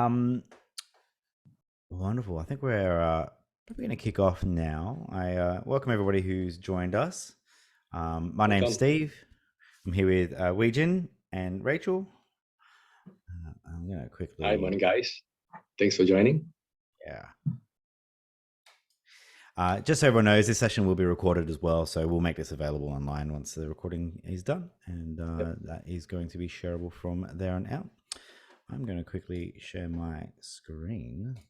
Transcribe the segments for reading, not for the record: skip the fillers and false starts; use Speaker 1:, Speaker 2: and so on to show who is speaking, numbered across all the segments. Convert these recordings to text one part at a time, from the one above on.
Speaker 1: Um, Wonderful. I think we're probably going to kick off now. I welcome everybody who's joined us. My name's
Speaker 2: Welcome.
Speaker 1: Steve. I'm here with Weijin and Rachel. I'm going to
Speaker 2: Hi,
Speaker 1: quickly,
Speaker 2: morning, guys. Thanks for joining.
Speaker 1: yeah. Just so everyone knows, this session will be recorded as well, so we'll make this available online once the recording is done, and
Speaker 2: Yep.
Speaker 1: that is going to be shareable from there on out. I'm going to quickly share my screen.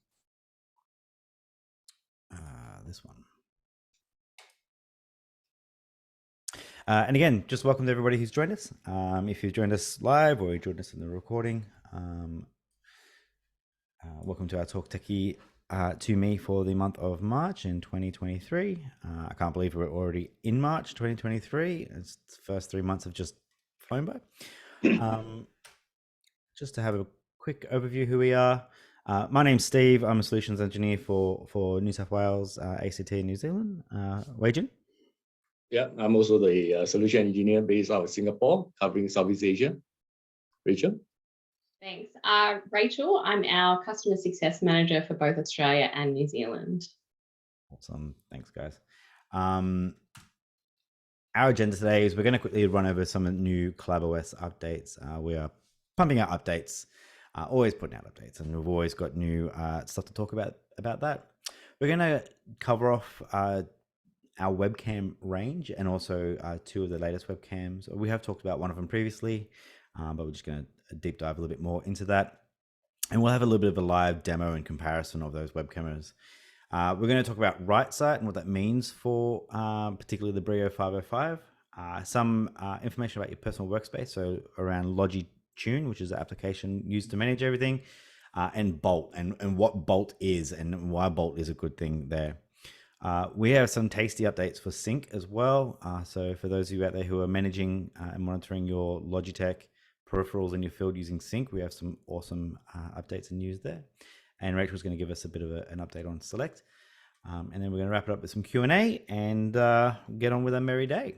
Speaker 1: This one. And again, just welcome to everybody who's joined us. If you've joined us live or you joined us in the recording, welcome to our Talk Techie to me for the month of March in 2023. I can't believe we're already in March 2023. It's the first 3 months have just flown by. Just to have a quick overview who we are. My name's Steve. I'm a solutions engineer for New South Wales, ACT, New Zealand. Weijin?
Speaker 2: Yeah, I'm also the solution engineer based out of Singapore, covering Southeast Asia. Rachel?
Speaker 3: Thanks. Rachel, I'm our customer success manager for both Australia and New Zealand.
Speaker 1: Awesome. Thanks, guys. Our agenda today is we're going to quickly run over some new COLLABOS updates. We are pumping out updates, always putting out updates, and we've always got new stuff to talk about that. We're going to cover off our webcam range and also two of the latest webcams. We have talked about one of them previously, but we're just going to deep dive a little bit more into that. And we'll have a little bit of a live demo and comparison of those web cameras. We're going to talk about right site and what that means for particularly the BRIO 505. Some information about your personal workspace, so around LOGI Tune, which is the application used to manage everything, and Bolt, and what Bolt is and why Bolt is a good thing there. We have some tasty updates for Sync as well. So for those of you out there who are managing and monitoring your Logitech peripherals in your field using Sync, we have some awesome updates and news there. And Rachel's going to give us a bit of an update on Select. And then we're going to wrap it up with some Q&A and get on with a merry day.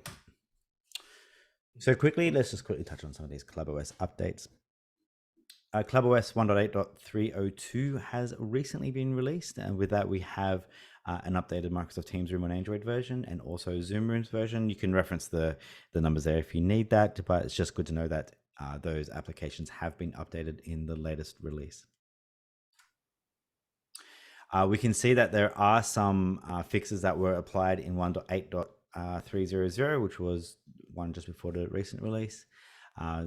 Speaker 1: So quickly, let's just quickly touch on some of these COLLABOS updates. COLLABOS 1.8.302 has recently been released, and with that we have an updated Microsoft Teams Room on Android version and also Zoom Rooms version. You can reference the numbers there if you need that, but it's just good to know that those applications have been updated in the latest release. We can see that there are some fixes that were applied in 1.8.300, which was one just before the recent release.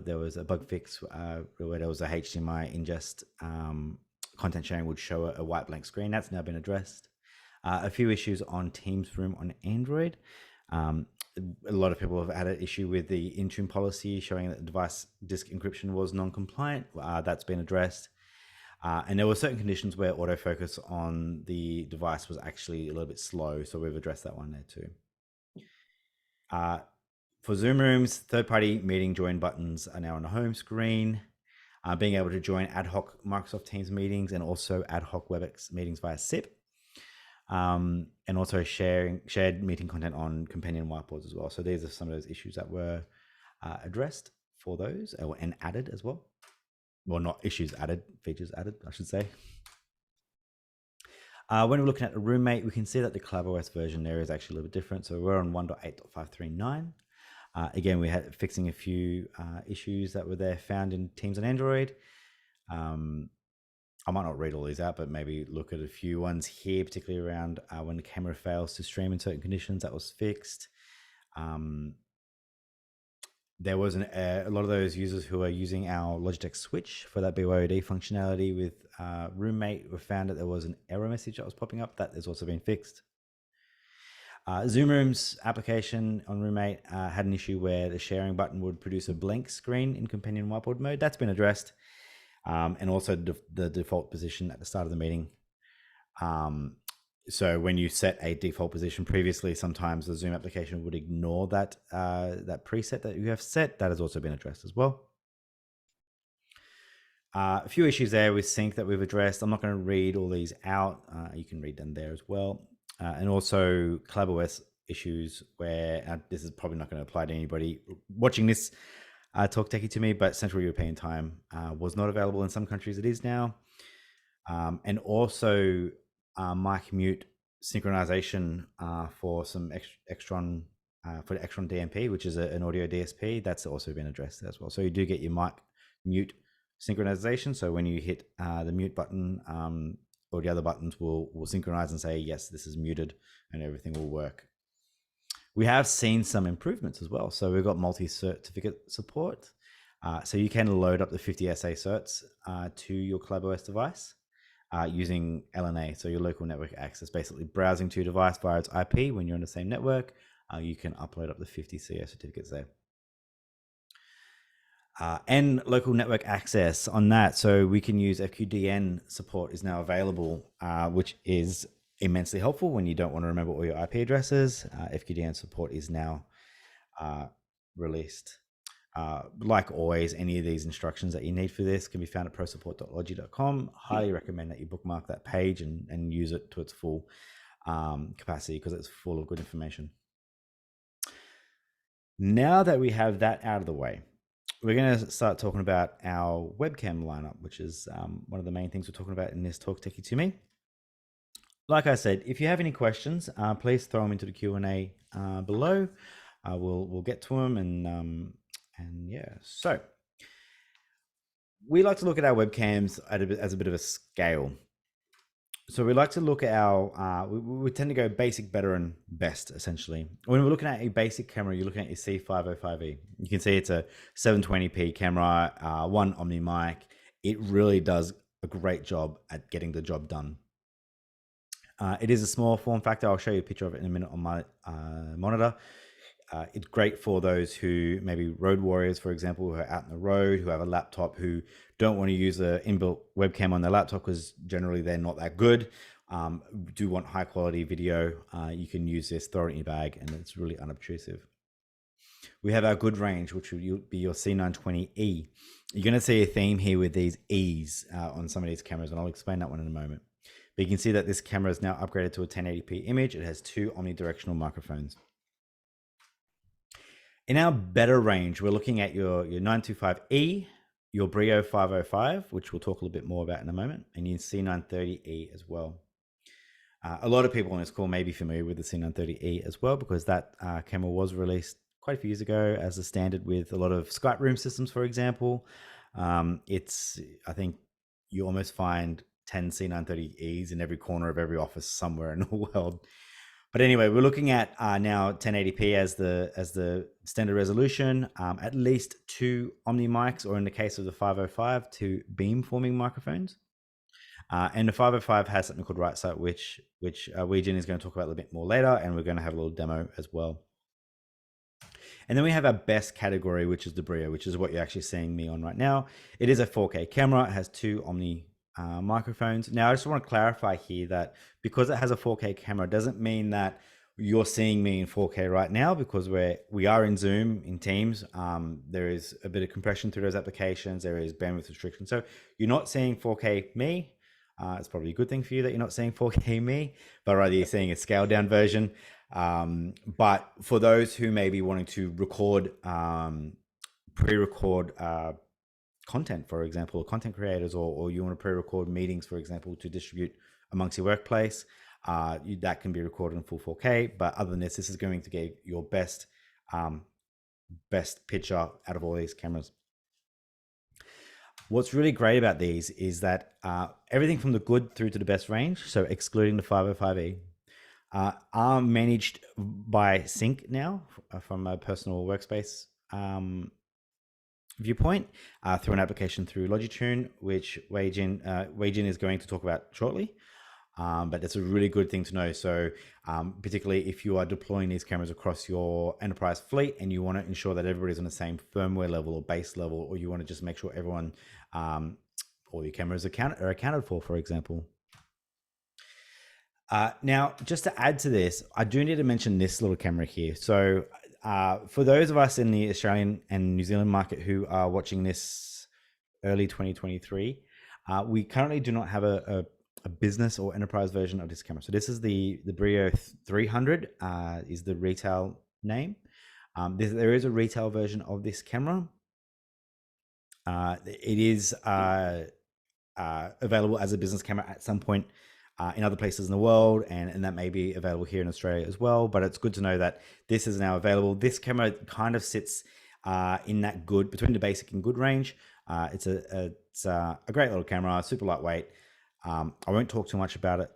Speaker 1: There was a bug fix where there was a HDMI ingest content sharing would show a white blank screen. That's now been addressed. A few issues on Teams Room on Android. A lot of people have had an issue with the Intune policy showing that the device disk encryption was non-compliant. That's been addressed. And there were certain conditions where autofocus on the device was actually a little bit slow, so we've addressed that one there too. For Zoom Rooms, third-party meeting join buttons are now on the home screen. Being able to join ad hoc Microsoft Teams meetings and also ad hoc WebEx meetings via SIP. And also shared meeting content on companion whiteboards as well. So these are some of those issues that were addressed for those and added as well. Well, not issues added, features added, I should say. When we're looking at a roommate, we can see that the COLLABOS version there is actually a little bit different. So we're on 1.8.539. Again, we had fixing a few issues that were there found in Teams and Android. I might not read all these out, but maybe look at a few ones here, particularly around when the camera fails to stream in certain conditions. That was fixed. There was a lot of those users who are using our Logitech Switch for that BYOD functionality with Roommate. We found that there was an error message that was popping up. That has also been fixed. Zoom Rooms application on Roommate had an issue where the sharing button would produce a blank screen in companion whiteboard mode. That's been addressed. And also the default position at the start of the meeting. So when you set a default position previously, sometimes the Zoom application would ignore that that preset that you have set. That has also been addressed as well. A few issues there with Sync that we've addressed. I'm not going to read all these out. You can read them there as well. And also COLLABOS issues where this is probably not going to apply to anybody watching this Talk Techie to me, but Central European time was not available in some countries. It is now. and also mic mute synchronization for some Extron for the Extron DMP, which is an audio DSP. That's also been addressed as well. So you do get your mic mute synchronization. So when you hit the mute button, or the other buttons will synchronize and say, yes, this is muted, and everything will work. We have seen some improvements as well. So we've got multi-certificate support. So you can load up the 50 SA certs to your COLLABOS device using LNA, so your local network access, basically browsing to your device via its IP when you're on the same network. You can upload up the 50 CO certificates there. And local network access on that. So we can use FQDN support is now available, which is immensely helpful when you don't want to remember all your IP addresses. FQDN support is now released. Like always, any of these instructions that you need for this can be found at prosupport.logi.com. Highly recommend that you bookmark that page and use it to its full capacity, because it's full of good information. Now that we have that out of the way, we're going to start talking about our webcam lineup, which is one of the main things we're talking about in this talk, TT2M. Like I said, if you have any questions, please throw them into the Q&A below. We'll get to them, and yeah. So we like to look at our webcams as a bit of a scale. So we like to look at our, we tend to go basic, better, and best, essentially. When we're looking at a basic camera, you're looking at your C505E. You can see it's a 720p camera, one Omni mic. It really does a great job at getting the job done. It is a small form factor. I'll show you a picture of it in a minute on my monitor. It's great for those who maybe road warriors, for example, who are out on the road, who have a laptop, who don't want to use an inbuilt webcam on their laptop because generally they're not that good. Do want high quality video, you can use this, throw it in your bag, and it's really unobtrusive. We have our good range, which will be your C920E. You're going to see a theme here with these E's on some of these cameras, and I'll explain that one in a moment. But you can see that this camera is now upgraded to a 1080p image. It has 2 omnidirectional microphones. In our better range, we're looking at your 925E, your BRIO 505, which we'll talk a little bit more about in a moment, and your C930E as well. A lot of people on this call may be familiar with the C930E as well, because that camera was released quite a few years ago as a standard with a lot of Skype room systems, for example. I think you almost find 10 C930Es in every corner of every office somewhere in the world. But anyway, we're looking at now 1080p as the standard resolution, at least 2 Omni mics, or in the case of the 505, 2 beamforming microphones. And the 505 has something called right side, which Weijin is going to talk about a little bit more later, and we're going to have a little demo as well. And then we have our best category, which is the BRIO, which is what you're actually seeing me on right now. It is a 4K camera. It has 2 Omni microphones. Now, I just want to clarify here that because it has a 4K camera doesn't mean that you're seeing me in 4K right now, because we are in Zoom, in Teams. There is a bit of compression through those applications. There is bandwidth restriction. So you're not seeing 4K me. It's probably a good thing for you that you're not seeing 4K me, but rather you're seeing a scaled down version. But for those who may be wanting to record, pre-record content, for example, content creators, or you want to pre-record meetings, for example, to distribute amongst your workplace, that can be recorded in full 4K. But other than this is going to give your best picture out of all these cameras. What's really great about these is that everything from the good through to the best range, so excluding the 505E, are managed by sync now from a personal workspace viewpoint through an application through Logitune, which Weijin is going to talk about shortly. But it's a really good thing to know. So particularly if you are deploying these cameras across your enterprise fleet and you want to ensure that everybody's on the same firmware level or base level, or you want to just make sure everyone, all your cameras are accounted for example. Now, just to add to this, I do need to mention this little camera here. So for those of us in the Australian and New Zealand market who are watching this early 2023, we currently do not have a business or enterprise version of this camera. So this is the BRIO 300 is the retail name. There is a retail version of this camera. It is available as a business camera at some point in other places in the world, and that may be available here in Australia as well. But it's good to know that this is now available. This camera kind of sits in that good, between the basic and good range. It's a great little camera, super lightweight. I won't talk too much about it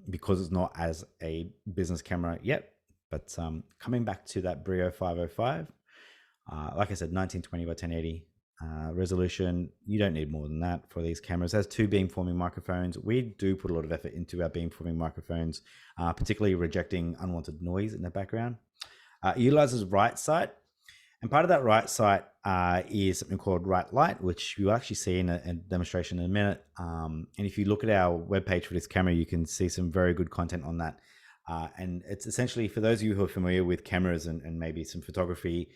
Speaker 1: because it's not as a business camera yet. But coming back to that BRIO 505, like I said, 1920 by 1080 resolution. You don't need more than that for these cameras. It has 2 beamforming microphones. We do put a lot of effort into our beamforming microphones, particularly rejecting unwanted noise in the background. It utilizes right sight. And part of that right sight is something called right light, which you'll actually see in a demonstration in a minute. And if you look at our webpage for this camera, you can see some very good content on that. And it's essentially, for those of you who are familiar with cameras and maybe some photography,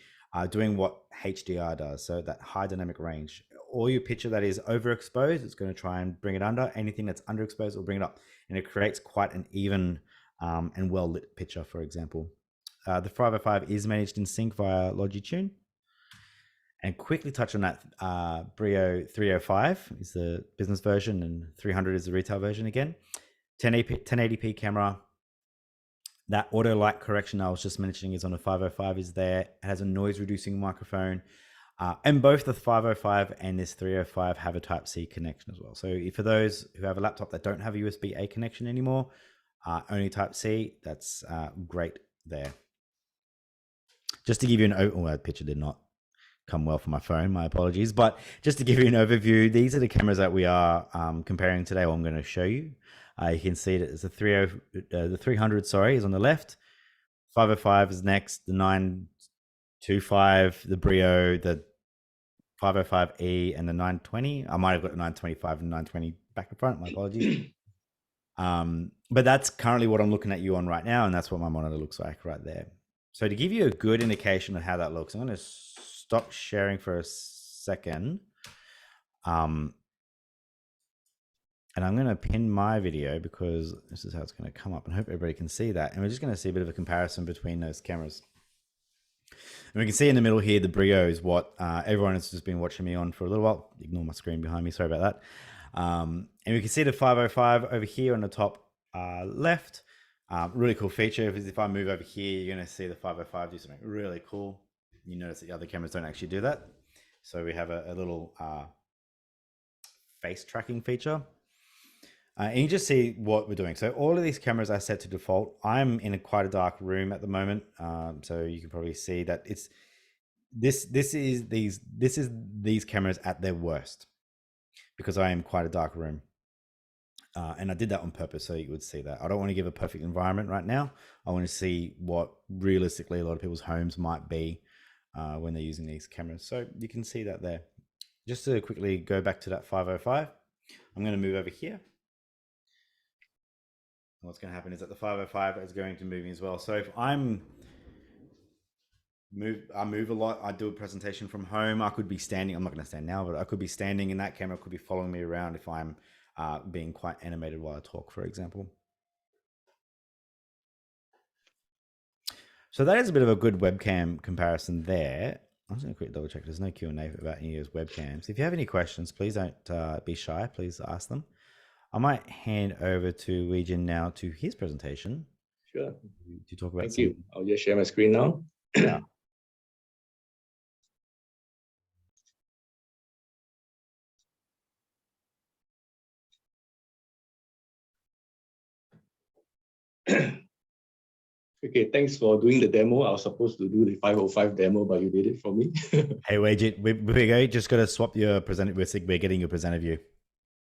Speaker 1: doing what HDR does, so that high dynamic range. All your picture that is overexposed, it's going to try and bring it under. Anything that's underexposed will bring it up, and it creates quite an even and well lit picture, for example. The 505 is managed in sync via LOGI. And quickly touch on that, BRIO 305 is the business version and 300 is the retail version again. 1080p camera. That auto light correction I was just mentioning is on the 505 is there. It has a noise reducing microphone. And both the 505 and this 305 have a Type-C connection as well. So for those who have a laptop that don't have a USB-A connection anymore, only Type-C, that's great there. Just to give you an that picture did not come well for my phone, my apologies. But just to give you an overview, these are the cameras that we are comparing today, or I'm going to show you. You can see that it's the 300, sorry, is on the left. 505 is next. The 925, the BRIO, the 505E, and the 920. I might have got the 925 and 920 back and front. My apologies. But that's currently what I'm looking at you on right now, and that's what my monitor looks like right there. So to give you a good indication of how that looks, I'm going to stop sharing for a second. And I'm going to pin my video because this is how it's going to come up, and I hope everybody can see that. And we're just going to see a bit of a comparison between those cameras. And we can see in the middle here, the BRIO is what everyone has just been watching me on for a little while. Ignore my screen behind me. Sorry about that. And we can see the 505 over here on the top left. Really cool feature. If I move over here, you're going to see the 505 do something really cool. You notice that the other cameras don't actually do that. So we have a little face tracking feature. And you just see what we're doing. So all of these cameras are set to default. I'm in quite a dark room at the moment, so you can probably see that it's this is these cameras at their worst because I am quite a dark room, and I did that on purpose so you would see that. I don't want to give a perfect environment right now. I want to see what realistically a lot of people's homes might be when they're using these cameras. So you can see that there. Just to quickly go back to that 505, I'm going to move over here. What's going to happen is that the 505 is going to move as well. So if I move a lot, I do a presentation from home, I could be standing, I'm not going to stand now, but I could be standing, and that camera could be following me around if I'm being quite animated while I talk, for example. So that is a bit of a good webcam comparison there. I'm just going to quickly double check. There's no Q&A about any of those webcams. If you have any questions, please don't be shy. Please ask them. I might hand over to Weijin now to his presentation.
Speaker 2: Sure.
Speaker 1: To talk about.
Speaker 2: Thank you. I'll just share my screen now.
Speaker 1: Yeah.
Speaker 2: Okay, thanks for doing the demo. I was supposed to do the 505 demo, but you did it for me.
Speaker 1: Hey, Weijin, we just got to swap your presenter. We're getting your presenter view.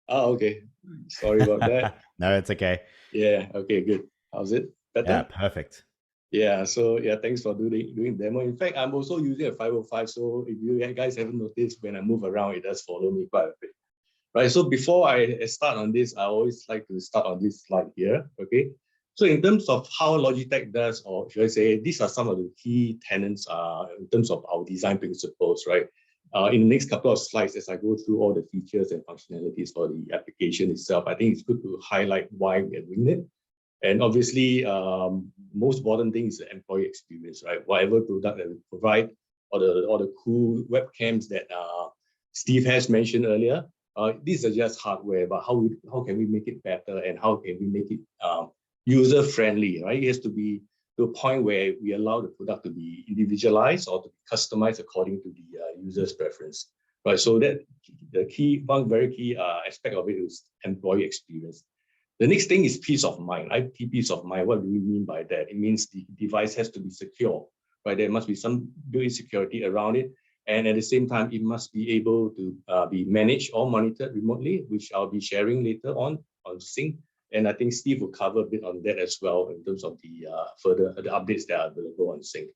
Speaker 2: Oh, okay. Sorry about that.
Speaker 1: No, it's okay.
Speaker 2: Yeah, okay, good. How's it? Better?
Speaker 1: Yeah, perfect.
Speaker 2: Yeah, so yeah, thanks for doing demo. In fact, I'm also using a 505, so if you guys haven't noticed, when I move around, it does follow me quite a bit. Right, so before I start on this, I always like to start on this slide here, okay? So in terms of how Logitech does, or should I say, these are some of the key tenets in terms of our design principles, right? In the next couple of slides, as I go through all the features and functionalities for the application itself, I think it's good to highlight why we are doing it. And obviously, most important thing is the employee experience, right? Whatever product that we provide, or the cool webcams that Steve has mentioned earlier, these are just hardware, but how can we make it better and how can we make it user friendly, right? It has to be to a point where we allow the product to be individualized or to be customized according to the user's preference, right? So that one very key aspect of it is employee experience. The next thing is peace of mind, right? Peace of mind. What do we mean by that? It means the device has to be secure, right? There must be some built-in security around it. And at the same time, it must be able to be managed or monitored remotely, which I'll be sharing later on Sync. And I think Steve will cover a bit on that as well in terms of the further the updates that are available on Sync.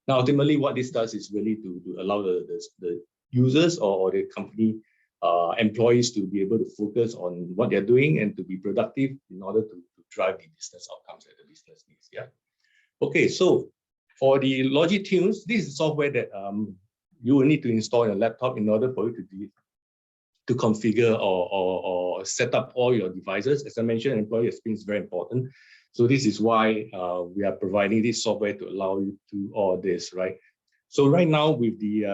Speaker 2: Now, ultimately, what this does is really to allow the users or the company employees to be able to focus on what they're doing and to be productive in order to drive the business outcomes that the business needs. Yeah. Okay, so for the LOGI Tunes, this is software that you will need to install on your laptop in order for you to configure or set up all your devices. As I mentioned, employee experience is very important. So this is why we are providing this software to allow you to do all this, right? So right now with the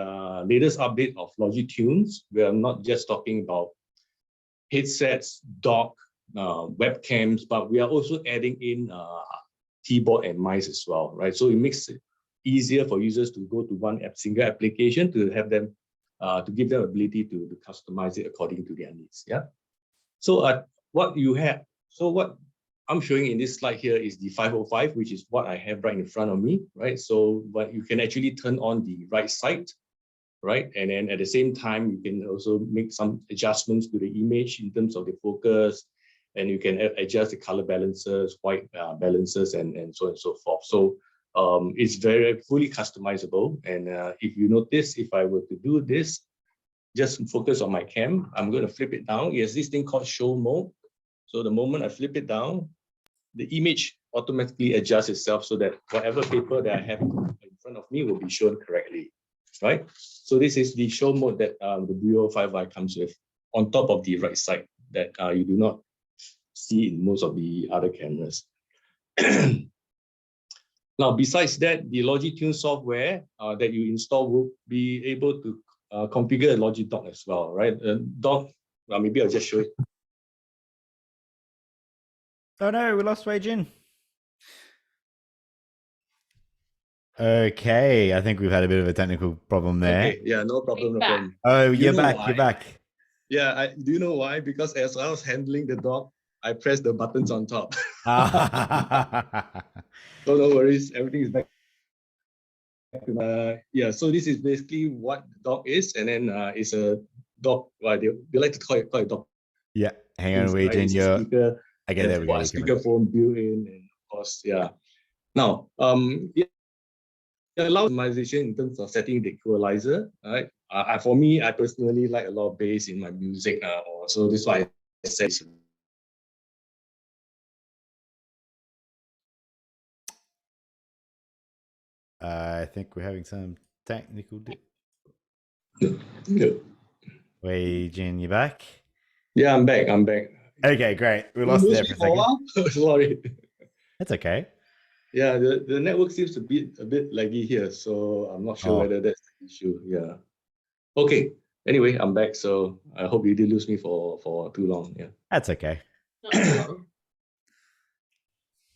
Speaker 2: latest update of LOGI Tunes, we are not just talking about headsets, dock, webcams, but we are also adding in keyboard and mice as well, right? So it makes it easier for users to go to one single application to have them to give them ability to customize it according to their needs. Yeah. So what I'm showing in this slide here is the 505, which is what I have right in front of me, right? So but you can actually turn on the right side, right? And then at the same time, you can also make some adjustments to the image in terms of the focus, and you can adjust the color balances, white balances, and so on and so forth. So it's very fully customizable. And if you notice, if I were to do this, just focus on my cam, I'm going to flip it down. Yes, this thing called show mode. So the moment I flip it down, the image automatically adjusts itself so that whatever paper that I have in front of me will be shown correctly, right? So this is the show mode that the BRIO 5i comes with on top of the right side that you do not see in most of the other cameras. Now, besides that, the LOGI Tune software that you install will be able to configure a LOGI dock as well, right? Dock, well, maybe I'll just show it.
Speaker 1: Oh no, we lost Wei Jin. Okay, I think we've had a bit of a technical problem there.
Speaker 2: Okay, yeah, no problem, no problem.
Speaker 1: Oh, you're back, you're back.
Speaker 2: Yeah, do you know why? Because as I was handling the dock, I pressed the buttons on top. So no worries, everything is back. Yeah, so this is basically what the dock is, and then it's a dock. Well, they like to call it a dock.
Speaker 1: Yeah, hang on, Wei Jin.
Speaker 2: Speaker.
Speaker 1: Okay, there we go.
Speaker 2: Speakerphone built in, and of course, yeah. Now, it allows customization in terms of setting the equalizer. Right. For me, I personally like a lot of bass in my music. So this is why I said.
Speaker 1: I think we're having some technical.
Speaker 2: Yeah.
Speaker 1: Wei Jin, you back?
Speaker 2: Yeah, I'm back. I'm back.
Speaker 1: Okay, great. We lost there for a second.
Speaker 2: Sorry.
Speaker 1: That's okay.
Speaker 2: Yeah, the network seems to be a bit laggy here, so I'm not sure whether that's the issue. Yeah. Okay. Anyway, I'm back, so I hope you didn't lose me for too long. Yeah.
Speaker 1: That's okay.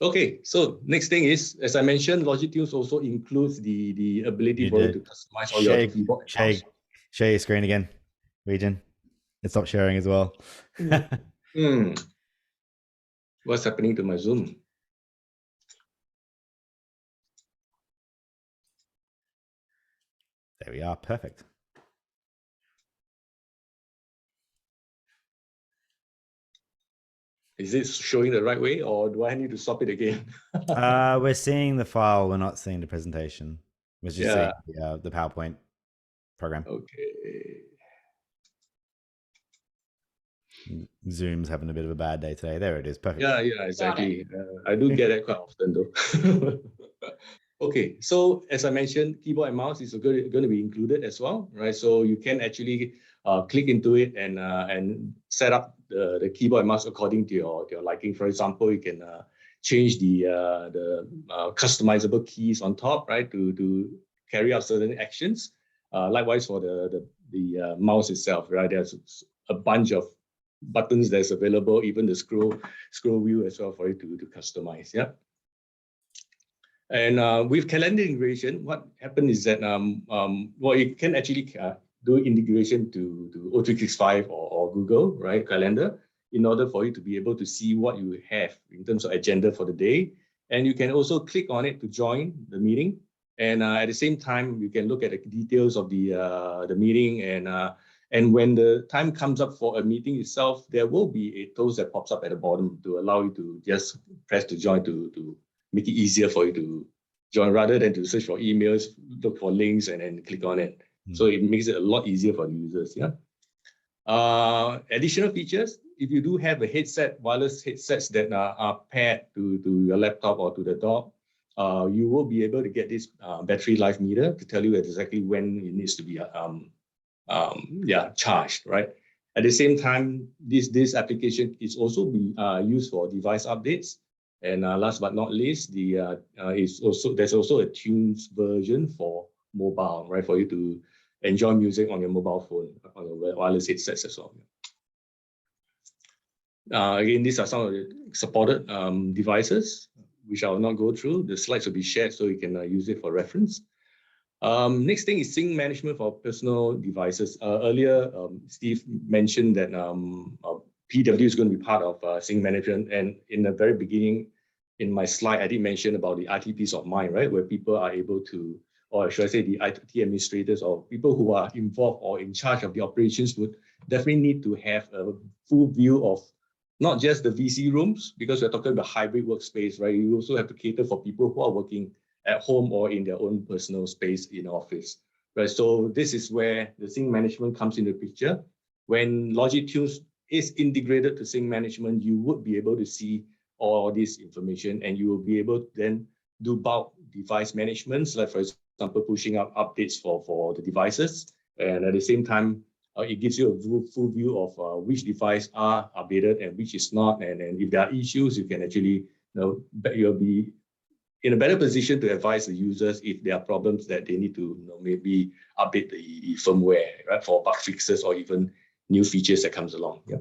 Speaker 2: Okay, so next thing is, as I mentioned, LOGI Tunes also includes the ability for you to customize all your keyboard and mouse.
Speaker 1: Share your screen again, Wei Jin. It stopped sharing as well.
Speaker 2: What's happening to my Zoom?
Speaker 1: There we are. Perfect.
Speaker 2: Is it showing the right way, or do I need to stop it again?
Speaker 1: We're seeing the file. We're not seeing the presentation. We're just seeing the PowerPoint program.
Speaker 2: Okay.
Speaker 1: Zoom's having a bit of a bad day today. There it is. Perfect.
Speaker 2: Yeah, exactly. I do get that quite often, though. Okay, so as I mentioned, keyboard and mouse is going to be included as well, right? So you can actually click into it and set up the keyboard and mouse according to your liking. For example, you can change the customizable keys on top, right, to carry out certain actions. Likewise for the mouse itself, right? There's a bunch of buttons that's available, even the scroll wheel as well for you to customize. Yeah. And with calendar integration, what happened is that well, you can actually do integration to O365 or Google, right, Calendar, in order for you to be able to see what you have in terms of agenda for the day. And you can also click on it to join the meeting. And at the same time, you can look at the details of the meeting. And when the time comes up for a meeting itself, there will be a toast that pops up at the bottom to allow you to just press to join to make it easier for you to join rather than to search for emails, look for links, and then click on it. So it makes it a lot easier for the users. Yeah. Additional features, if you do have a headset, wireless headsets that are paired to your laptop or to the dock, you will be able to get this battery life meter to tell you exactly when it needs to be charged, right? At the same time, this application is also be used for device updates. And last but not least, there's also a Tunes version for mobile, right? For you to enjoy music on your mobile phone, on your wireless headsets as well. Again, these are some of the supported devices, which I will not go through. The slides will be shared so you can use it for reference. Next thing is sync management for personal devices. Earlier, Steve mentioned that PW is going to be part of sync management. And in the very beginning, in my slide, I did mention about the IT peace of mind, right? Where people are able to, or should I say the IT administrators or people who are involved or in charge of the operations would definitely need to have a full view of not just the VC rooms, because we're talking about hybrid workspace, right? You also have to cater for people who are working at home or in their own personal space in office, right? So this is where the sync management comes into the picture. When LOGI Tunes is integrated to sync management, you would be able to see all this information, and you will be able to then do bulk device management, like for example, pushing out updates for the devices. And at the same time, it gives you a full view of which device are updated and which is not. And if there are issues, you can actually, you'll be in a better position to advise the users if there are problems that they need to maybe update the firmware, right, for bug fixes or even new features that comes along. Yeah.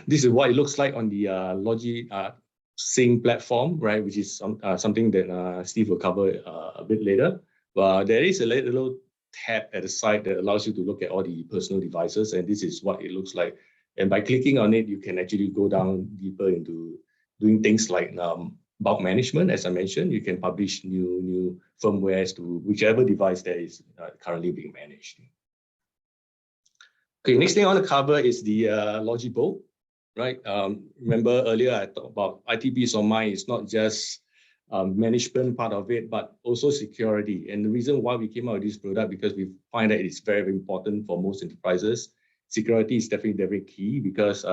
Speaker 2: This is what it looks like on the LOGI Sync platform, right, which is something that Steve will cover a bit later. But there is a little tab at the side that allows you to look at all the personal devices, and this is what it looks like. And by clicking on it, you can actually go down deeper into doing things like bulk management. As I mentioned, you can publish new firmwares to whichever device that is currently being managed. Okay, next thing I want to cover is the LOGI Bolt, right? Remember earlier I talked about IT peace of mind. It's not just management part of it, but also security. And the reason why we came out with this product, because we find that it's very, very important for most enterprises. Security is definitely very key, because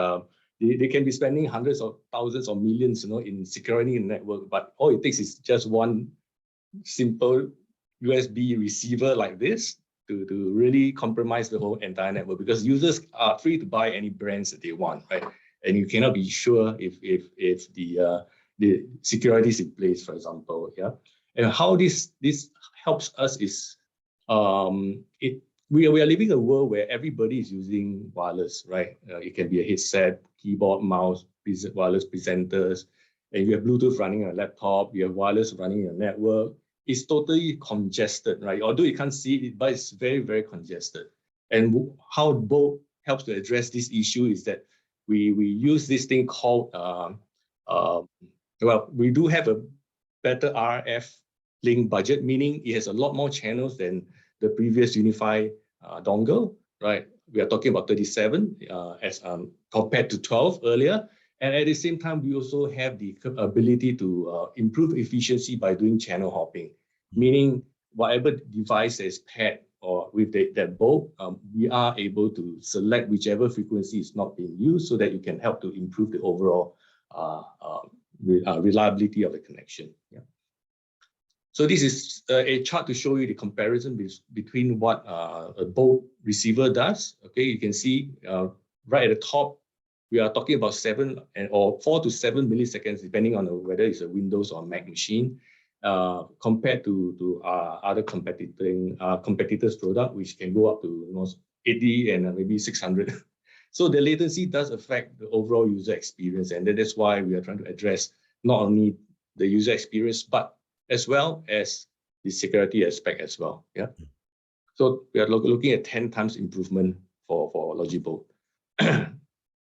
Speaker 2: they can be spending hundreds of thousands or millions, in securing the network, but all it takes is just one simple USB receiver like this to really compromise the whole entire network, because users are free to buy any brands that they want, right? And you cannot be sure if the security is in place, for example. Yeah. And how this helps us is we are living in a world where everybody is using wireless, right? It can be a headset, keyboard, mouse, wireless presenters, and you have Bluetooth running on a laptop, you have wireless running on a network. It's totally congested, right? Although you can't see it, but it's very, very congested. And how Bolt helps to address this issue is that we use this thing called, well, we do have a better RF link budget, meaning it has a lot more channels than the previous Unify dongle, right? We are talking about 37 as compared to 12 earlier. And at the same time, we also have the ability to improve efficiency by doing channel hopping, meaning whatever device is paired or with that Bolt, we are able to select whichever frequency is not being used so that you can help to improve the overall reliability of the connection. Yeah. So this is a chart to show you the comparison between what a Bolt receiver does. Okay, you can see right at the top, we are talking about 4 to 7 milliseconds, depending on whether it's a Windows or Mac machine, compared to other competitors' product, which can go up to almost 80 and maybe 600. So the latency does affect the overall user experience, and that is why we are trying to address not only the user experience, but as well as the security aspect as well. Yeah. So we are looking at 10 times improvement for Logibolt.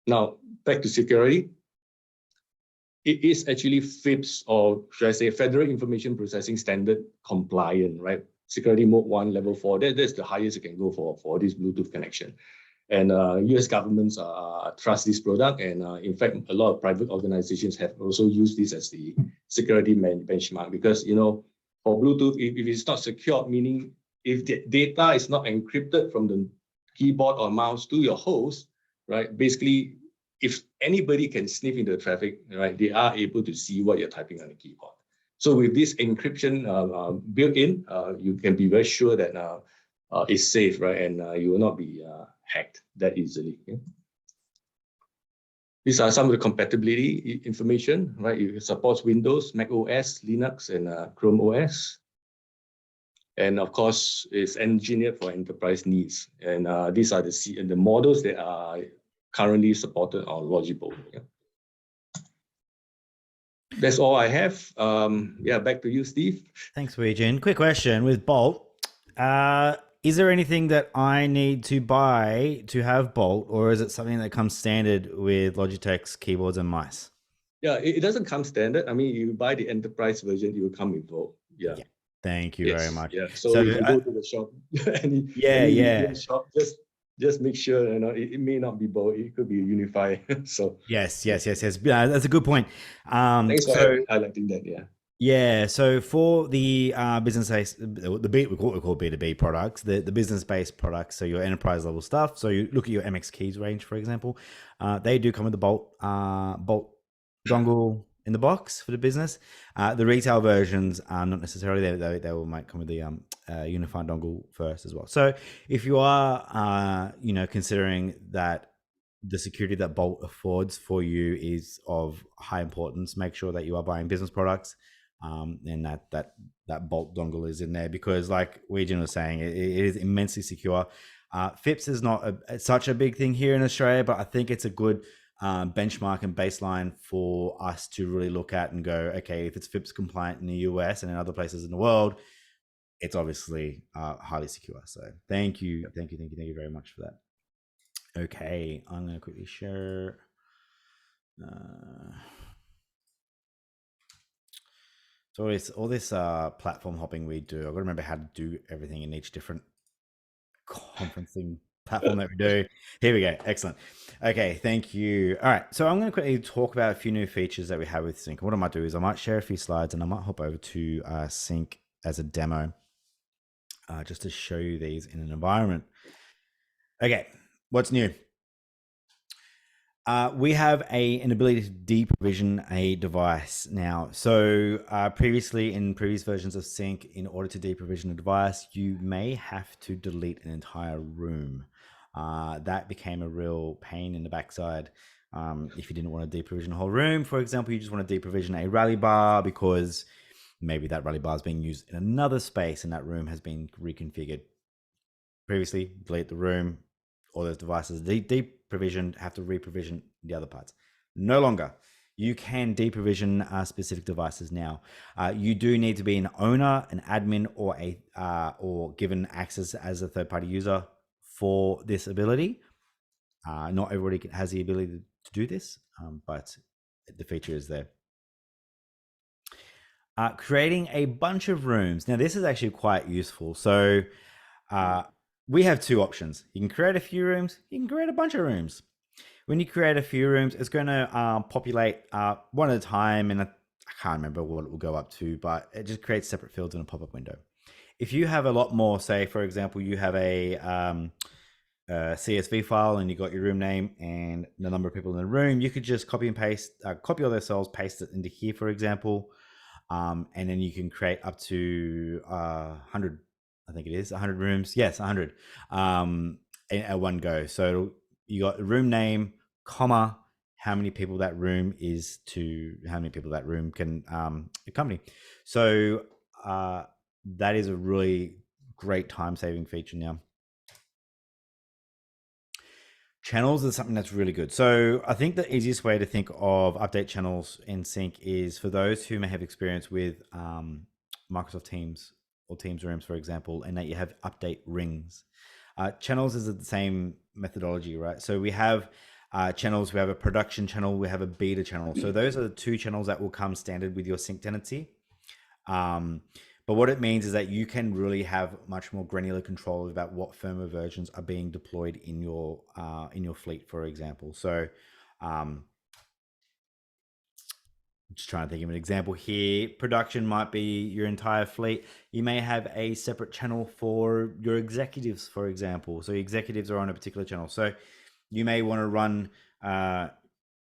Speaker 2: Now, back to security. It is actually FIPS, or should I say Federal Information Processing Standard compliant, right? Security mode 1, level 4. That's the highest you can go for this Bluetooth connection. And US governments trust this product. And in fact, a lot of private organizations have also used this as the security benchmark, because, for Bluetooth, if it's not secure, meaning if the data is not encrypted from the keyboard or mouse to your host, right? Basically, if anybody can sniff into the traffic, right, they are able to see what you're typing on the keyboard. So with this encryption built in, you can be very sure that it's safe, right? And you will not be hacked that easily. Yeah? These are some of the compatibility information, right? It supports Windows, Mac OS, Linux, and Chrome OS. And of course, it's engineered for enterprise needs. And these are the models that are currently supported on Logibolt. Yeah. That's all I have. Yeah, back to you, Steve.
Speaker 1: Thanks, Weijin. Quick question with Bolt. Is there anything that I need to buy to have Bolt, or is it something that comes standard with Logitech's keyboards and mice?
Speaker 2: Yeah, it doesn't come standard. I mean, you buy the enterprise version, it will come with Bolt. Yeah.
Speaker 1: Thank you very much.
Speaker 2: Yeah. So if you go to the shop, any shop, just make sure, it may not be Bolt, it could be Unify. So
Speaker 1: yes. That's a good point.
Speaker 2: Thanks for highlighting that. Yeah.
Speaker 1: Yeah. So for the business based, we call B2B products, the business based products. So your enterprise level stuff. So you look at your MX Keys range, for example. They do come with the Bolt dongle in the box for the business. The retail versions are not necessarily. They might come with the unified dongle first as well. So if you are considering that the security that Bolt affords for you is of high importance, make sure that you are buying business products, and that Bolt dongle is in there, because like Weijin was saying, it is immensely secure. FIPS is not such a big thing here in Australia, but I think it's a good benchmark and baseline for us to really look at and go, okay, if it's FIPS compliant in the US and in other places in the world, it's obviously highly secure. So thank you very much for that. Okay, I'm going to quickly share. So all this platform hopping we do, I've got to remember how to do everything in each different conferencing platform that we do. Here we go. Excellent. Okay, thank you. All right, so I'm going to quickly talk about a few new features that we have with Sync. What I might do is I might share a few slides and I might hop over to Sync as a demo just to show you these in an environment. Okay, what's new? We have an ability to deprovision a device now. So previously, in previous versions of Sync, in order to deprovision a device, you may have to delete an entire room. That became a real pain in the backside. If you didn't want to deprovision a whole room, for example, you just want to deprovision a rally bar because maybe that rally bar is being used in another space and that room has been reconfigured. Previously, delete the room, all those devices deprovisioned, have to reprovision the other parts. No longer. You can deprovision specific devices now. You do need to be an owner, an admin, or given access as a third-party user for this ability. Not everybody has the ability to do this, but the feature is there. Creating a bunch of rooms. Now, this is actually quite useful. So we have two options. You can create a few rooms. You can create a bunch of rooms. When you create a few rooms, it's going to populate one at a time. And I can't remember what it will go up to, but it just creates separate fields in a pop-up window. If you have a lot more, say, for example, you have a CSV file and you got your room name and the number of people in the room, you could just copy and paste, copy all those cells, paste it into here, for example. And then you can create up to 100, I think it is 100 rooms. Yes, 100 at one go. So you got the room name, comma, how many people that room is to how many people that room can accompany. So that is a really great time-saving feature now. Channels is something that's really good. So I think the easiest way to think of update channels in Sync is for those who may have experience with Microsoft Teams or Teams Rooms, for example, and that you have update rings. Channels is the same methodology, right? So we have channels, we have a production channel, we have a beta channel. So those are the two channels that will come standard with your Sync tenancy. But what it means is that you can really have much more granular control about what firmware versions are being deployed in your fleet, for example. So just trying to think of an example here. Production might be your entire fleet. You may have a separate channel for your executives, for example. So executives are on a particular channel. So you may want to run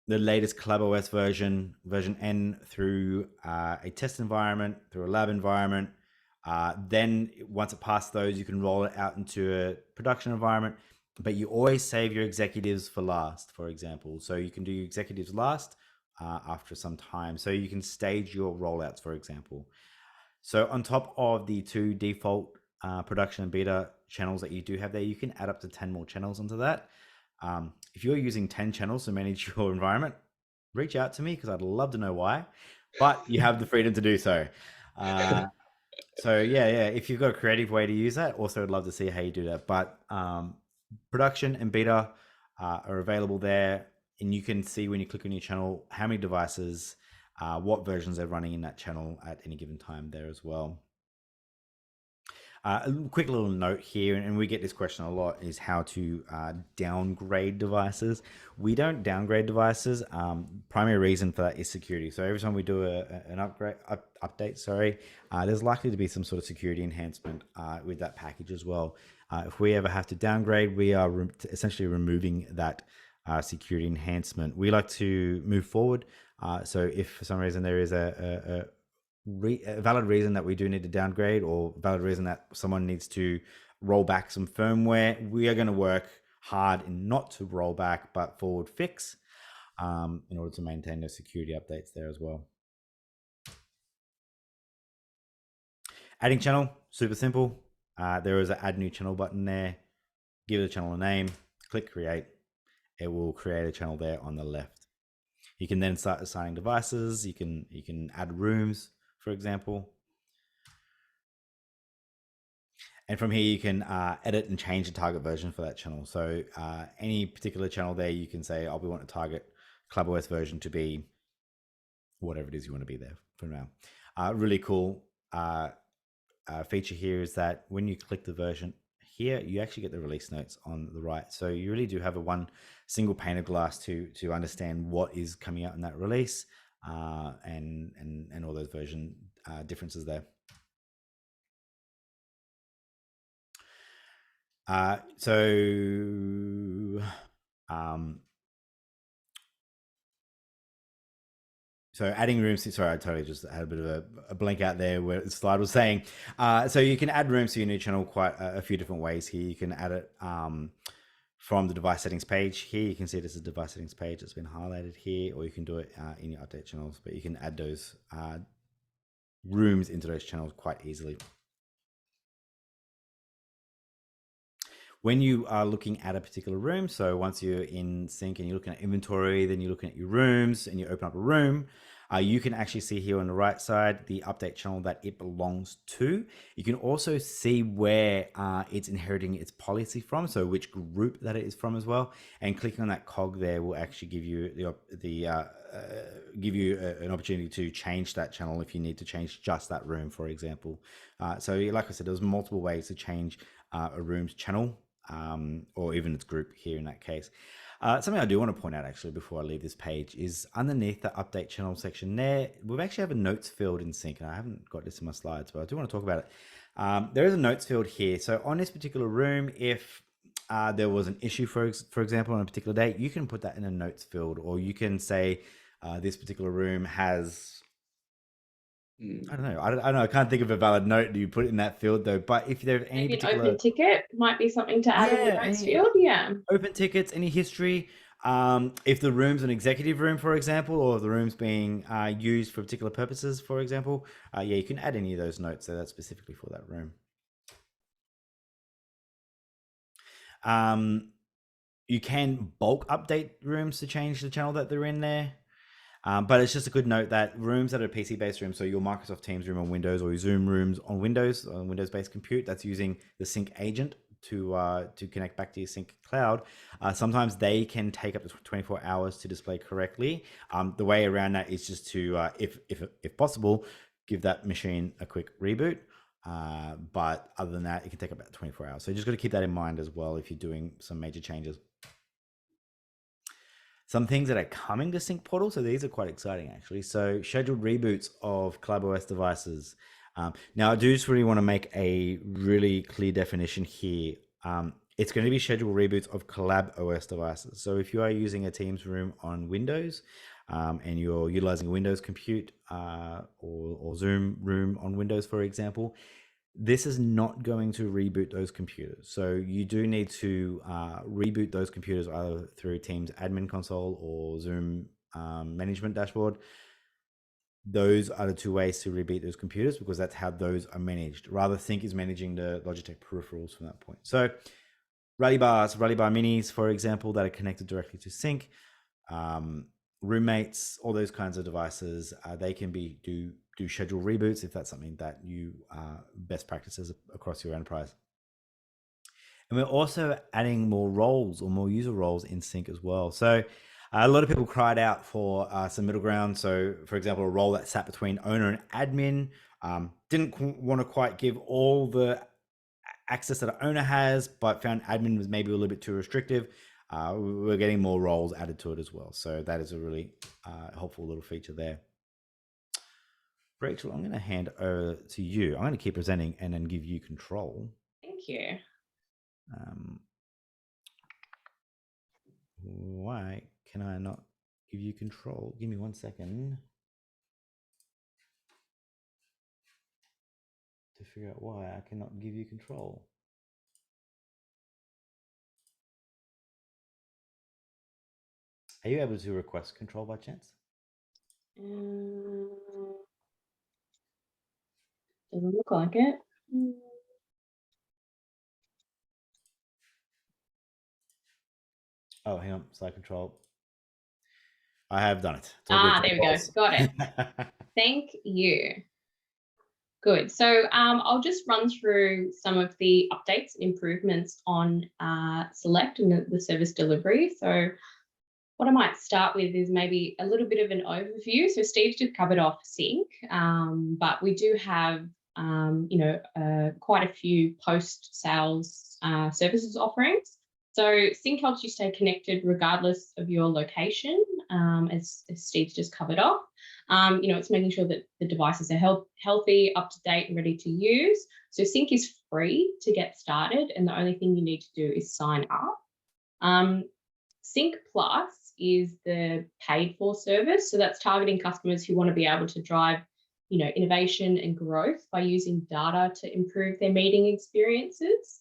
Speaker 1: the latest COLLABOS version N through a test environment, through a lab environment. Then once it passes those, you can roll it out into a production environment, but you always save your executives for last, for example. So you can do your executives last after some time. So you can stage your rollouts, for example. So on top of the two default production and beta channels that you do have there, you can add up to 10 more channels onto that. If you're using 10 channels to manage your environment, reach out to me because I'd love to know why, but you have the freedom to do so. So yeah, if you've got a creative way to use that, also I'd love to see how you do that. But production and beta are available there, and you can see when you click on your channel how many devices, what versions they're running in that channel at any given time there as well. A quick little note here, and we get this question a lot, is how to downgrade devices. We don't downgrade devices. Primary reason for that is security. So every time we do an update, there's likely to be some sort of security enhancement with that package as well. If we ever have to downgrade, we are essentially removing that security enhancement. We like to move forward. So if for some reason there is a valid reason that we do need to downgrade, or valid reason that someone needs to roll back some firmware, we are going to work hard in not to roll back but forward fix in order to maintain those security updates there as well. Adding channel, super simple. There is an add new channel button there. Give the channel a name, click create. It will create a channel there on the left. You can then start assigning devices. You can add rooms, for example. And from here, you can edit and change the target version for that channel. So any particular channel there, you can say, we want to target COLLABOS version to be whatever it is you want to be there for now. Really cool feature here is that when you click the version here, you actually get the release notes on the right. So you really do have a one single pane of glass to understand what is coming out in that release and all those version differences there. So adding rooms, sorry, I totally just had a bit of a blank out there where the slide was saying. So you can add rooms to your new channel quite a few different ways here. You can add it from the device settings page. Here you can see this is a device settings page that's been highlighted here, or you can do it in your update channels, but you can add those rooms into those channels quite easily. When you are looking at a particular room, so once you're in Sync and you're looking at inventory, then you're looking at your rooms and you open up a room, you can actually see here on the right side the update channel that it belongs to. You can also see where it's inheriting its policy from, so which group that it is from as well. And clicking on that cog there will actually give you an opportunity to change that channel if you need to change just that room, for example. So like I said, there's multiple ways to change a room's channel. Or even its group here in that case. Something I do want to point out actually before I leave this page is underneath the update channel section there, we've actually have a notes field in Sync, and I haven't got this in my slides, but I do want to talk about it. There is a notes field here. So on this particular room, if there was an issue, for example, on a particular date, you can put that in a notes field, or you can say this particular room has, I don't know. I don't know. I can't think of a valid note you put in that field though. But if there's any
Speaker 3: Maybe
Speaker 1: particular
Speaker 3: an open ticket might be something to add in the notes field. Yeah.
Speaker 1: Open tickets, any history. If the room's an executive room, for example, or the room's being used for particular purposes, for example, you can add any of those notes so that's specifically for that room. You can bulk update rooms to change the channel that they're in there. But it's just a good note that rooms that are PC-based rooms, so your Microsoft Teams room on Windows or your Zoom rooms on Windows, on Windows-based compute, that's using the sync agent to connect back to your sync cloud. Sometimes they can take up to 24 hours to display correctly. The way around that is just to, if possible, give that machine a quick reboot. But other than that, it can take about 24 hours. So you just got to keep that in mind as well if you're doing some major changes. Some things that are coming to Sync Portal, so these are quite exciting actually. So scheduled reboots of COLLABOS devices. Now I do just really want to make a really clear definition here. It's going to be scheduled reboots of COLLABOS devices. So if you are using a Teams room on Windows and you're utilizing a Windows compute or Zoom room on Windows, for example, this is not going to reboot those computers. So you do need to reboot those computers either through Teams admin console or Zoom management dashboard. Those are the two ways to reboot those computers because that's how those are managed. Rather, Sync is managing the Logitech peripherals from that point. So Rally Bar Minis, for example, that are connected directly to Sync, roommates, all those kinds of devices, they can do schedule reboots if that's something that you best practices across your enterprise. And we're also adding more roles or more user roles in Sync as well. So a lot of people cried out for some middle ground. So for example, a role that sat between owner and admin, didn't want to quite give all the access that an owner has, but found admin was maybe a little bit too restrictive. We're getting more roles added to it as well. So that is a really helpful little feature there. Rachel, I'm going to hand over to you. I'm going to keep presenting and then give you control.
Speaker 3: Thank you.
Speaker 1: Why can I not give you control? Give me 1 second to figure out why I cannot give you control. Are you able to request control by chance?
Speaker 3: Doesn't look like it.
Speaker 1: Oh, hang on, slide control. I have done it.
Speaker 3: There we go. Got it. Thank you. Good. So I'll just run through some of the updates and improvements on Select and the service delivery. So what I might start with is maybe a little bit of an overview. So Steve just covered off Sync, but we do have quite a few post-sales services offerings. So Sync helps you stay connected regardless of your location, as Steve's just covered off. It's making sure that the devices are healthy, up to date, and ready to use. So Sync is free to get started, and the only thing you need to do is sign up. Sync Plus is the paid for service. So that's targeting customers who want to be able to drive, innovation and growth by using data to improve their meeting experiences.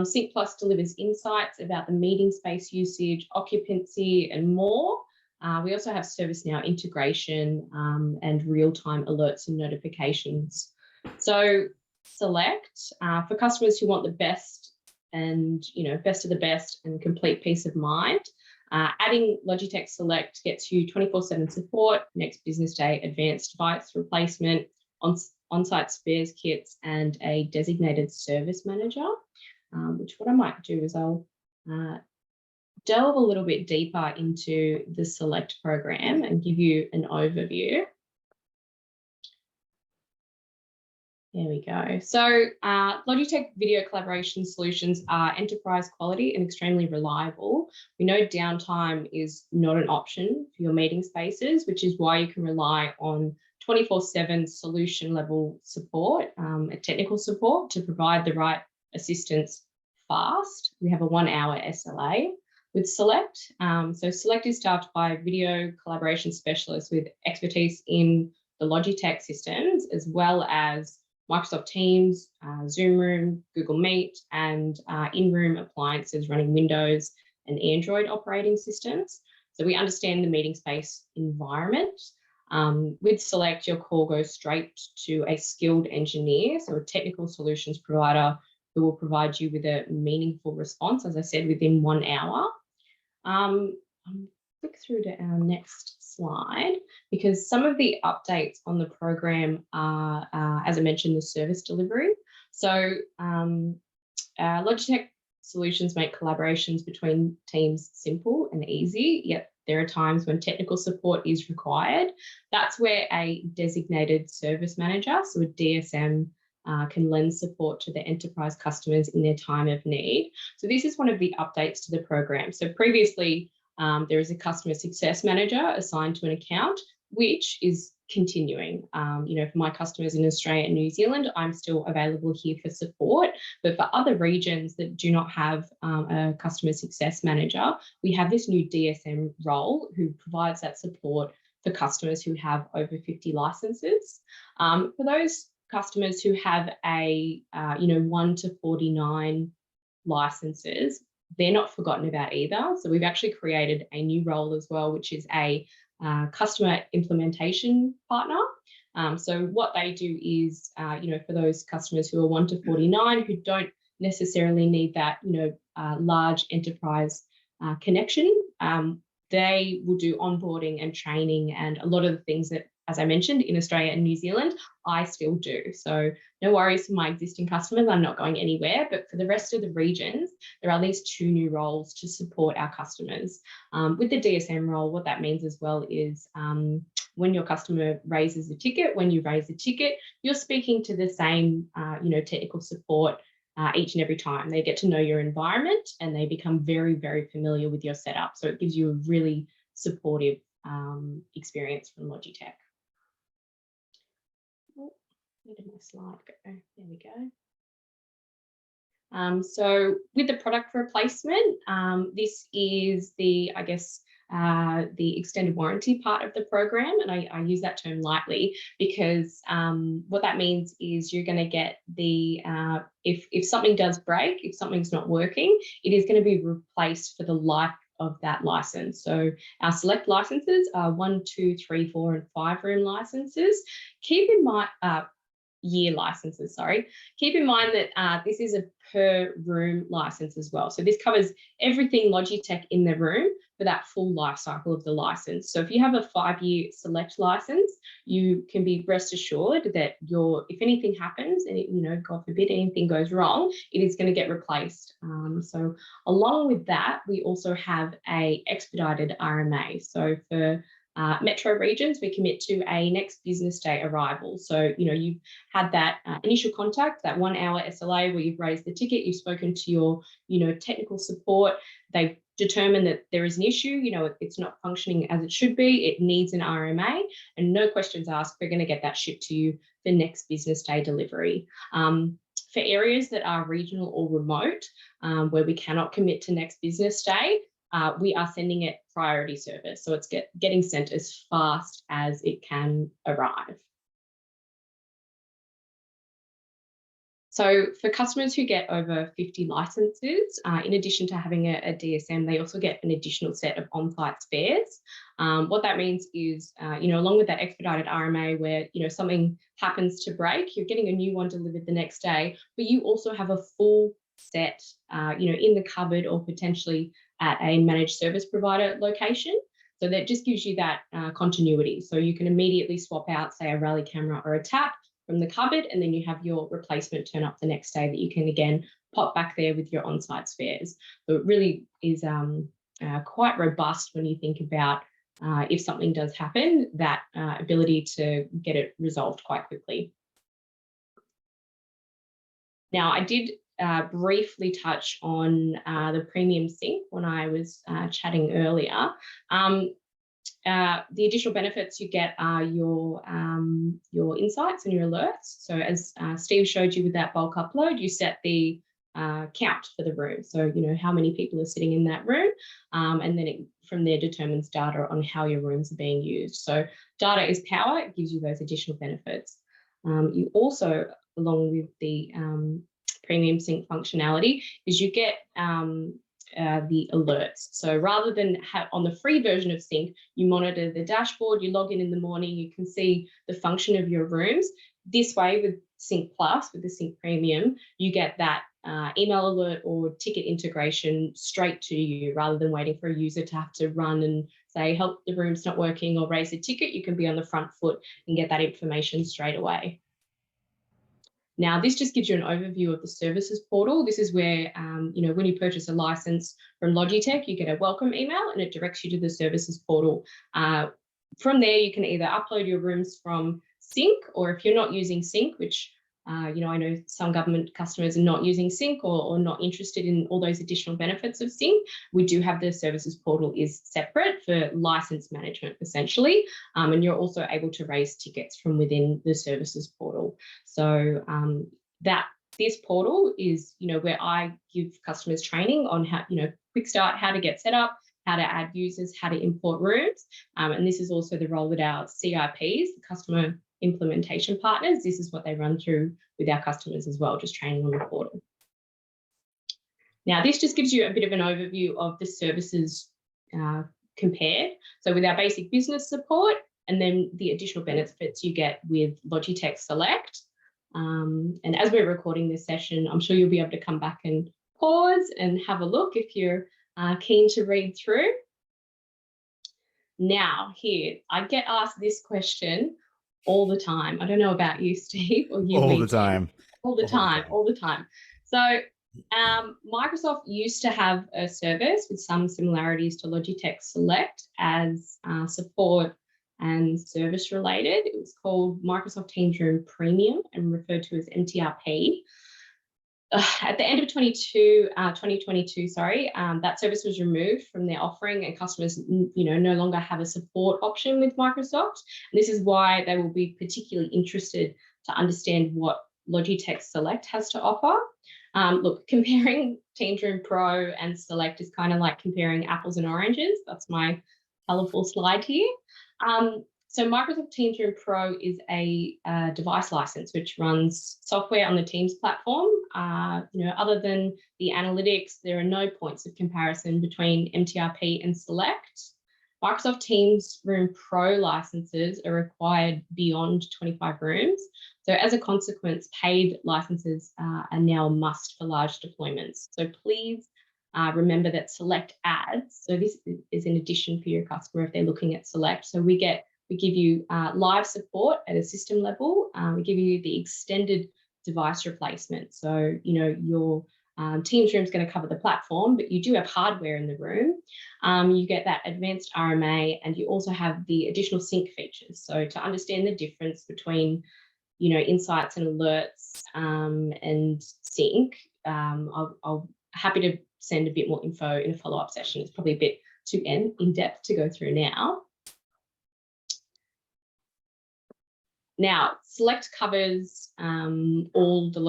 Speaker 3: Sync Plus delivers insights about the meeting space usage, occupancy, and more. We also have ServiceNow integration and real-time alerts and notifications. So Select, for customers who want the best and, best of the best and complete peace of mind, adding Logitech Select gets you 24/7 support, next business day advanced device replacement, on-site spares kits, and a designated service manager. Which what I might do is I'll delve a little bit deeper into the Select program and give you an overview. There we go. So Logitech video collaboration solutions are enterprise quality and extremely reliable. We know downtime is not an option for your meeting spaces, which is why you can rely on 24/7 solution level support, technical support to provide the right assistance fast. We have a 1-hour SLA with Select. So Select is staffed by video collaboration specialists with expertise in the Logitech systems, as well as Microsoft Teams, Zoom Room, Google Meet, and in-room appliances running Windows and Android operating systems. So we understand the meeting space environment. With Select, your call goes straight to a skilled engineer, so a technical solutions provider who will provide you with a meaningful response, as I said, within 1 hour. I'll click through to our next slide, because some of the updates on the program are, as I mentioned, the service delivery. So Logitech solutions make collaborations between teams simple and easy, yet there are times when technical support is required. That's where a designated service manager, so a DSM, can lend support to the enterprise customers in their time of need. So this is one of the updates to the program. So previously, there is a customer success manager assigned to an account, which is continuing. For my customers in Australia and New Zealand, I'm still available here for support. But for other regions that do not have a customer success manager, we have this new DSM role who provides that support for customers who have over 50 licenses. For those customers who have a 1 to 49 licenses, they're not forgotten about either. So we've actually created a new role as well, which is a customer implementation partner. So what they do is, for those customers who are 1 to 49 who don't necessarily need that, large enterprise connection, they will do onboarding and training and a lot of the things that, as I mentioned, in Australia and New Zealand, I still do. So no worries for my existing customers, I'm not going anywhere. But for the rest of the regions, there are these 2 new roles to support our customers. With the DSM role, what that means as well is when your customer raises a ticket, when you raise a ticket, you're speaking to the same, technical support each and every time. They get to know your environment and they become very, very familiar with your setup. So it gives you a really supportive experience from Logitech. Where did my slide go? There we go. So with the product replacement, this is the, the extended warranty part of the program. And I use that term lightly because what that means is you're going to get the, if something does break, if something's not working, it is going to be replaced for the life of that license. So our select licenses are 1, 2, 3, 4, and 5 room licenses. Keep in mind, year licenses, sorry. Keep in mind that this is a per room license as well. So this covers everything Logitech in the room for that full life cycle of the license. So if you have a 5-year select license, you can be rest assured that if anything happens and God forbid anything goes wrong, it is going to get replaced. So along with that, we also have a expedited RMA. So for metro regions, we commit to a next business day arrival. So, you've had that initial contact, that 1 hour SLA where you've raised the ticket, you've spoken to your, technical support, they've determined that there is an issue, it's not functioning as it should be, it needs an RMA, and no questions asked, we're going to get that shipped to you for next business day delivery. For areas that are regional or remote, where we cannot commit to next business day, we are sending it priority service. So it's getting sent as fast as it can arrive. So for customers who get over 50 licenses, in addition to having a DSM, they also get an additional set of on-site spares. What that means is, along with that expedited RMA where, something happens to break, you're getting a new one delivered the next day, but you also have a full set, in the cupboard or potentially at a managed service provider location. So that just gives you that continuity. So you can immediately swap out, say, a rally camera or a tap from the cupboard, and then you have your replacement turn up the next day that you can again pop back there with your on-site spares. So it really is quite robust when you think about if something does happen, that ability to get it resolved quite quickly. Now, I did briefly touch on the premium sync when I was chatting earlier. The additional benefits you get are your insights and your alerts. So as Steve showed you with that bulk upload, you set the count for the room. So, how many people are sitting in that room, and then it from there determines data on how your rooms are being used. So data is power, it gives you those additional benefits. You also, along with the premium sync functionality, is you get the alerts. So rather than on the free version of Sync, you monitor the dashboard, you log in the morning, you can see the function of your rooms. This way with Sync Plus, with the Sync Premium, you get that email alert or ticket integration straight to you, rather than waiting for a user to have to run and say, help, the room's not working, or raise a ticket. You can be on the front foot and get that information straight away. Now, this just gives you an overview of the services portal. This is where, when you purchase a license from Logitech, you get a welcome email and it directs you to the services portal. From there, you can either upload your rooms from Sync, or if you're not using Sync, which I know some government customers are not using Sync or not interested in all those additional benefits of Sync, we do have the services portal is separate for license management, essentially. And you're also able to raise tickets from within the services portal. So this portal is, where I give customers training on how, quick start, how to get set up, how to add users, how to import rooms. And this is also the role that our CIPs, the customer implementation partners, this is what they run through with our customers as well, just training on the portal. Now, this just gives you a bit of an overview of the services compared. So with our basic business support, and then the additional benefits you get with Logitech Select. And as we're recording this session, I'm sure you'll be able to come back and pause and have a look if you're keen to read through. Now, here, I get asked this question all the time. I don't know about you, Steve, or you.
Speaker 1: All the time.
Speaker 3: All the time. So Microsoft used to have a service with some similarities to Logitech Select as support and service related. It was called Microsoft Teams Room Premium and referred to as MTRP. At the end of 2022, that service was removed from their offering, and customers, no longer have a support option with Microsoft. And this is why they will be particularly interested to understand what Logitech Select has to offer. Look, comparing Teams Room Pro and Select is kind of like comparing apples and oranges. That's my colourful slide here. So Microsoft Teams Room Pro is a device license which runs software on the Teams platform. Other than the analytics, there are no points of comparison between MTRP and Select. Microsoft Teams Room Pro licenses are required beyond 25 rooms. So as a consequence, paid licenses are now a must for large deployments. So please remember that Select adds. So this is in addition for your customer if they're looking at Select. So we give you live support at a system level. We give you the extended device replacement. So, your Teams room is going to cover the platform, but you do have hardware in the room. You get that advanced RMA, and you also have the additional sync features. So to understand the difference between, insights and alerts and sync, I'll happy to send a bit more info in a follow-up session. It's probably a bit too in-depth to go through now. Now, Select covers all the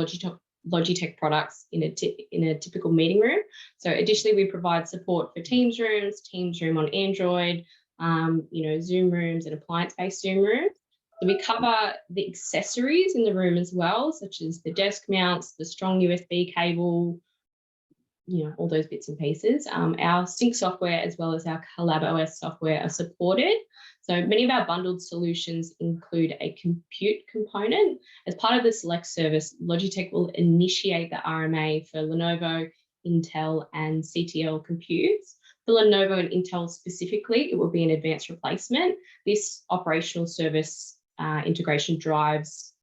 Speaker 3: Logitech products in a typical meeting room. So additionally, we provide support for Teams rooms, Teams room on Android, Zoom rooms and appliance-based Zoom rooms. So we cover the accessories in the room as well, such as the desk mounts, the strong USB cable, all those bits and pieces. Our sync software as well as our COLLABOS software are supported. So many of our bundled solutions include a compute component. As part of the Select service, Logitech will initiate the RMA for Lenovo, Intel, and CTL computes. For Lenovo and Intel specifically, it will be an advanced replacement. This operational service integration drives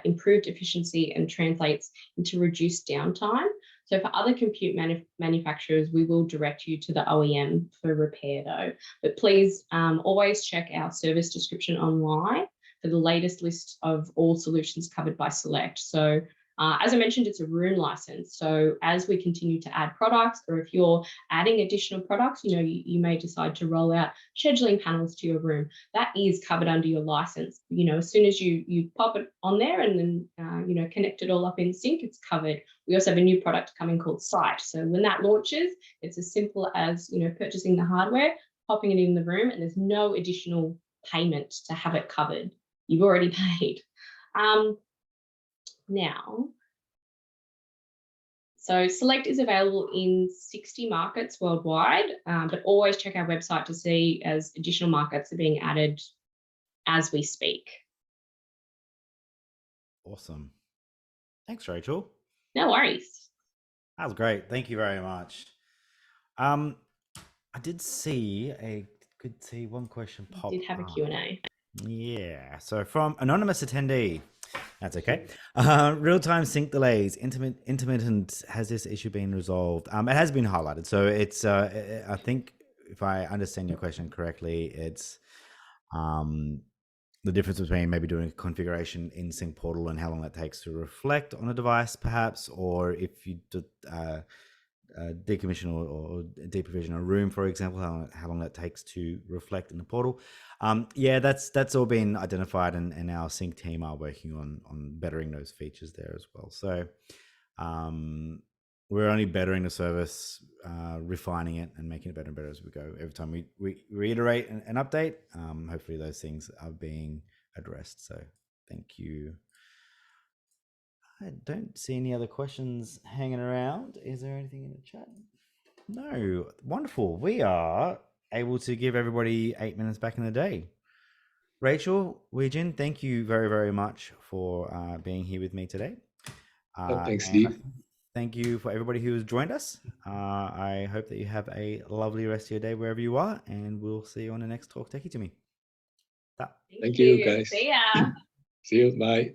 Speaker 3: improved efficiency and translates into reduced downtime. So for other compute manufacturers, we will direct you to the OEM for repair though. But please always check our service description online for the latest list of all solutions covered by Select. So as I mentioned, it's a room license. So as we continue to add products, or if you're adding additional products, you may decide to roll out scheduling panels to your room. That is covered under your license. As soon as you pop it on there and then, connect it all up in sync, it's covered. We also have a new product coming called Site. So when that launches, it's as simple as, purchasing the hardware, popping it in the room, and there's no additional payment to have it covered. You've already paid. Now, so Select is available in 60 markets worldwide, but always check our website to see as additional markets are being added as we speak.
Speaker 1: Awesome. Thanks, Rachel.
Speaker 3: No worries.
Speaker 1: That was great. Thank you very much. I did see one question pop
Speaker 3: Did have a
Speaker 1: up.
Speaker 3: Q&A.
Speaker 1: Yeah. So from anonymous attendee, that's okay. Real-time sync delays, intermittent. Has this issue been resolved? It has been highlighted. So it's, I think, if I understand your question correctly, it's the difference between maybe doing a configuration in Sync Portal and how long that takes to reflect on a device, perhaps, or if you did decommission or deprovision a room, for example, how long that takes to reflect in the portal. Yeah, that's all been identified, and our Sync team are working on bettering those features there as well. So we're only bettering the service, refining it and making it better and better as we go. Every time we reiterate an update, hopefully those things are being addressed. So thank you. I don't see any other questions hanging around. Is there anything in the chat? No. Wonderful. We are able to give everybody 8 minutes back in the day. Rachel, Weijin, thank you very, very much for being here with me today.
Speaker 2: Thanks, Steve.
Speaker 1: Thank you for everybody who has joined us. I hope that you have a lovely rest of your day wherever you are, and we'll see you on the next Talk Techie to Me.
Speaker 2: Thank you, guys.
Speaker 3: See ya.
Speaker 2: See you. Bye.